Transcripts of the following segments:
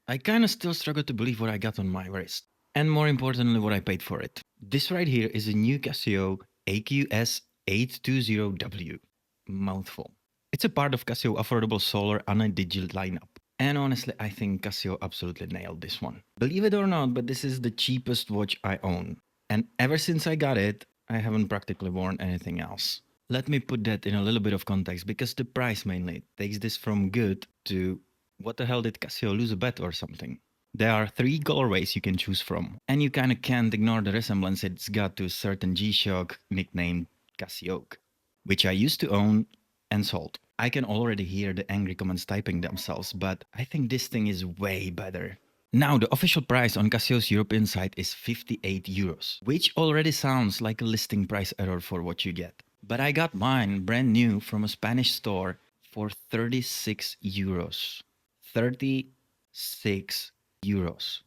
I kinda still struggle to believe what I got on my wrist. And more importantly, what I paid for it. This right here is a new Casio AQS820W. Mouthful. It's a part of Casio affordable solar digital lineup. And honestly, I think Casio absolutely nailed this one. Believe it or not, but this is the cheapest watch I own. And ever since I got it, I haven't practically worn anything else. Let me put that in a little bit of context because the price mainly takes this from good to what the hell did Casio lose a bet or something? There are three colorways you can choose from, and you kinda can't ignore the resemblance it's got to a certain G-Shock nicknamed Casio, which I used to own and sold. I can already hear the angry comments typing themselves, but I think this thing is way better. Now, the official price on Casio's European site is 58 euros, which already sounds like a listing price error for what you get. But I got mine brand new from a Spanish store for 36 euros. 36 euros.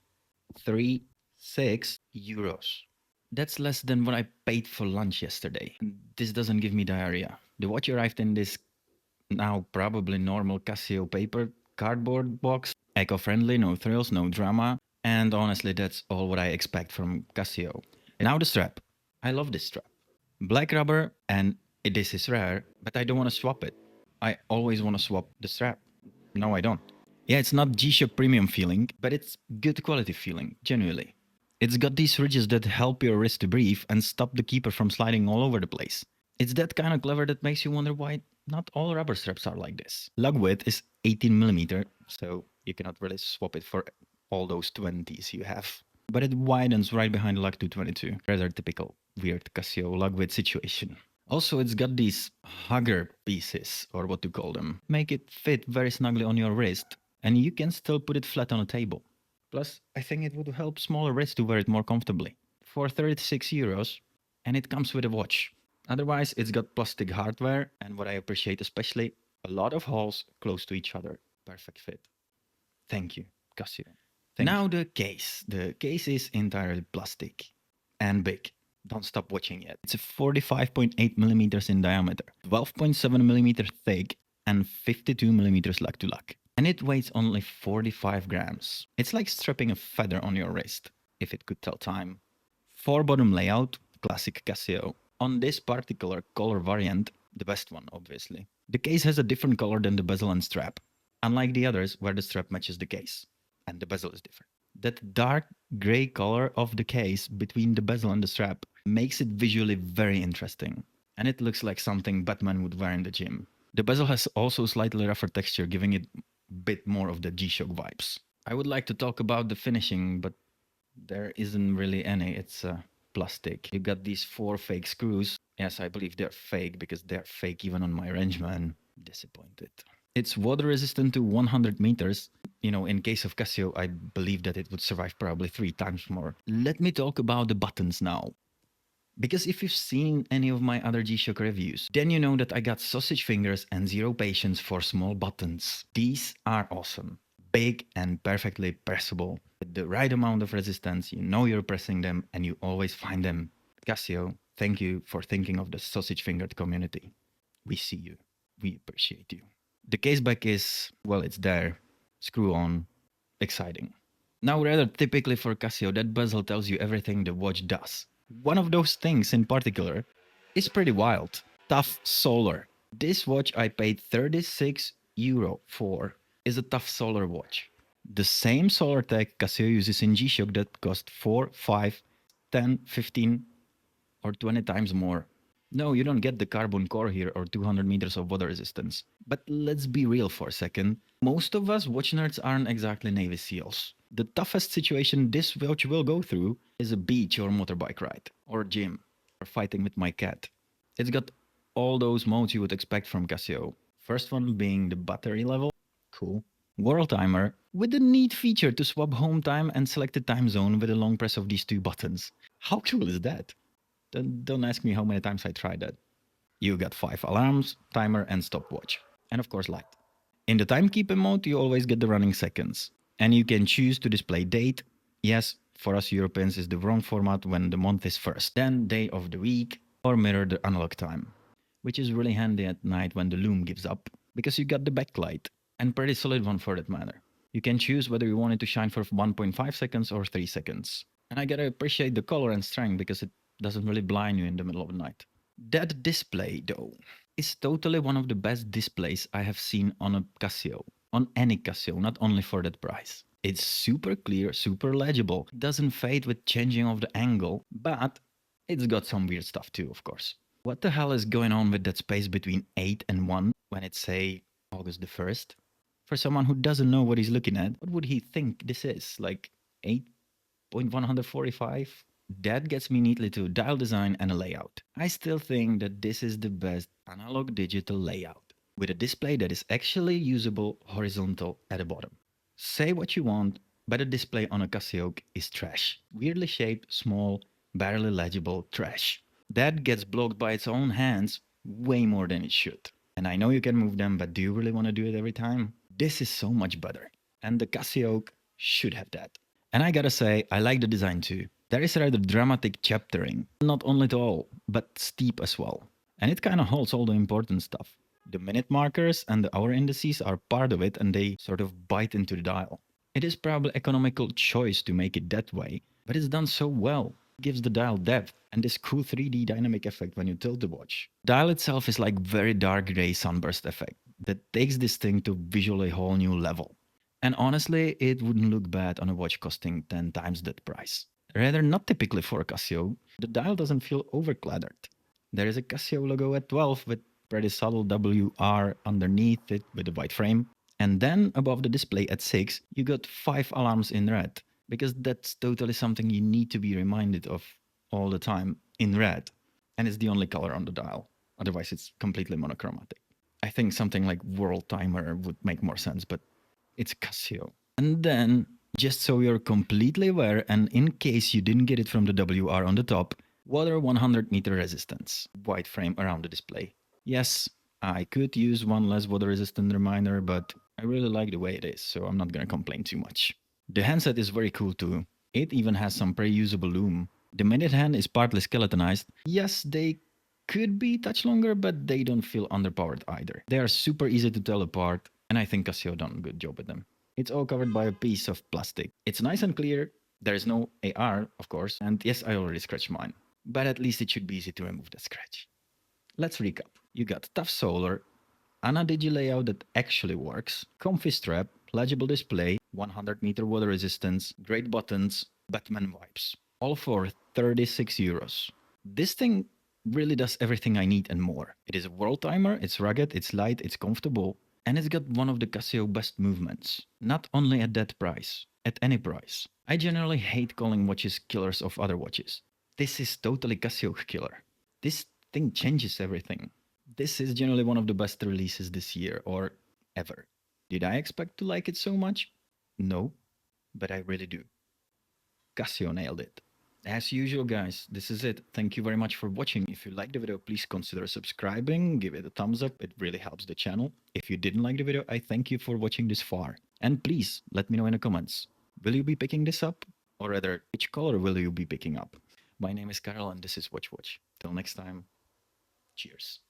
36 euros. That's less than what I paid for lunch yesterday. This doesn't give me diarrhea. The watch arrived in this now probably normal Casio paper cardboard box. Eco-friendly, no thrills, no drama. And honestly, that's all what I expect from Casio. Now the strap. I love this strap. Black rubber, and this is rare, but I don't want to swap it. I always want to swap the strap. No, I don't. Yeah, it's not G-Shock premium feeling, but it's good quality feeling, genuinely. It's got these ridges that help your wrist to breathe and stop the keeper from sliding all over the place. It's that kind of clever that makes you wonder why not all rubber straps are like this. Lug width is 18mm, so you cannot really swap it for all those 20s you have. But it widens right behind the lug 222. Rather typical weird Casio lug width situation. Also, it's got these hugger pieces, or what to call them. Make it fit very snugly on your wrist, and you can still put it flat on a table. Plus, I think it would help smaller wrists to wear it more comfortably. For 36 euros, and it comes with a watch. Otherwise, it's got plastic hardware, and what I appreciate especially, a lot of holes close to each other. Perfect fit. Thank you, Casio. Now the case. The case is entirely plastic and big. Don't stop watching yet. It's a 45.8 millimeters in diameter, 12.7 millimeter thick, and 52 millimeters lug to lug. And it weighs only 45 grams. It's like strapping a feather on your wrist, if it could tell time. 4-bottom layout, classic Casio. On this particular color variant, the best one obviously, the case has a different color than the bezel and strap, unlike the others where the strap matches the case, and the bezel is different. That dark gray color of the case between the bezel and the strap makes it visually very interesting, and it looks like something Batman would wear in the gym. The bezel has also slightly rougher texture, giving it a bit more of the G-Shock vibes. I would like to talk about the finishing, but there isn't really any. It's plastic. You got these 4 fake screws. Yes, I believe they're fake because they're fake even on my Rangeman. Disappointed. It's water resistant to 100 meters. You know, in case of Casio, I believe that it would survive probably 3 times more. Let me talk about the buttons now. Because if you've seen any of my other G-Shock reviews, then you know that I got sausage fingers and zero patience for small buttons. These are awesome. Big and perfectly pressable. With the right amount of resistance, you know you're pressing them and you always find them. Casio, thank you for thinking of the sausage fingered community. We see you. We appreciate you. The case back is, well, it's there. Screw on. Exciting. Now, rather typically for Casio, that bezel tells you everything the watch does. One of those things in particular is pretty wild. Tough Solar. This watch I paid 36 euro for is a Tough Solar watch. The same solar tech Casio uses in G-Shock that cost 4, 5, 10, 15 or 20 times more. No, you don't get the carbon core here or 200 meters of water resistance. But let's be real for a second. Most of us watch nerds aren't exactly Navy SEALs. The toughest situation this watch will go through is a beach or motorbike ride, or gym, or fighting with my cat. It's got all those modes you would expect from Casio. First one being the battery level. Cool. World timer, with a neat feature to swap home time and selected time zone with a long press of these 2 buttons. How cool is that? Don't ask me how many times I tried that. You got 5 alarms, timer, and stopwatch. And of course light. In the timekeeping mode, you always get the running seconds. And you can choose to display date. Yes, for us Europeans is the wrong format when the month is first. Then day of the week, or mirror the analog time. Which is really handy at night when the loom gives up, because you got the backlight. And pretty solid one for that matter. You can choose whether you want it to shine for 1.5 seconds or 3 seconds. And I gotta appreciate the color and strength because it doesn't really blind you in the middle of the night. That display, though, is totally one of the best displays I have seen on a Casio. On any Casio, not only for that price. It's super clear, super legible. It doesn't fade with changing of the angle, but it's got some weird stuff too, of course. What the hell is going on with that space between 8 and 1 when it's, say, August the 1st? For someone who doesn't know what he's looking at, what would he think this is? Like 8.145? That gets me neatly to dial design and a layout. I still think that this is the best analog digital layout, with a display that is actually usable horizontal at the bottom. Say what you want, but a display on a Casio is trash. Weirdly shaped, small, barely legible trash. That gets blocked by its own hands way more than it should. And I know you can move them, but do you really want to do it every time? This is so much better. And the Casio should have that. And I gotta say, I like the design too. There is rather dramatic chaptering, not only tall, but steep as well. And it kinda holds all the important stuff. The minute markers and the hour indices are part of it and they sort of bite into the dial. It is probably economical choice to make it that way, but it's done so well. It gives the dial depth and this cool 3D dynamic effect when you tilt the watch. Dial itself is like very dark gray sunburst effect that takes this thing to visually a whole new level. And honestly, it wouldn't look bad on a watch costing 10 times that price. Rather not typically for a Casio, the dial doesn't feel overcladdered. There is a Casio logo at 12 with pretty subtle WR underneath it with a white frame. And then above the display at 6, you got 5 alarms in red, because that's totally something you need to be reminded of all the time in red. And it's the only color on the dial. Otherwise, it's completely monochromatic. I think something like World Timer would make more sense, but it's Casio. And then, just so you're completely aware, and in case you didn't get it from the WR on the top, water 100 meter resistance, white frame around the display. Yes, I could use one less water resistant reminder, but I really like the way it is, so I'm not gonna complain too much. The handset is very cool too. It even has some pre-usable loom. The minute hand is partly skeletonized. Yes, they could be touch longer, but they don't feel underpowered either. They are super easy to tell apart, and I think Casio done a good job with them. It's all covered by a piece of plastic. It's nice and clear. There is no AR, of course, and yes, I already scratched mine. But at least it should be easy to remove the scratch. Let's recap. You got tough solar, Ana-Digi layout that actually works, comfy strap, legible display, 100 meter water resistance, great buttons, Batman vibes. All for 36 euros. This thing really does everything I need and more. It is a world timer, it's rugged, it's light, it's comfortable, and it's got one of the Casio best movements. Not only at that price, at any price. I generally hate calling watches killers of other watches. This is totally Casio killer. This thing changes everything. This is generally one of the best releases this year or ever. Did I expect to like it so much? No, but I really do. Casio nailed it. As usual, guys, this is it. Thank you very much for watching. If you liked the video, please consider subscribing, give it a thumbs up. It really helps the channel. If you didn't like the video, I thank you for watching this far. And please let me know in the comments. Will you be picking this up? Or rather, which color will you be picking up? My name is Karel and this is Watch. Till next time, cheers.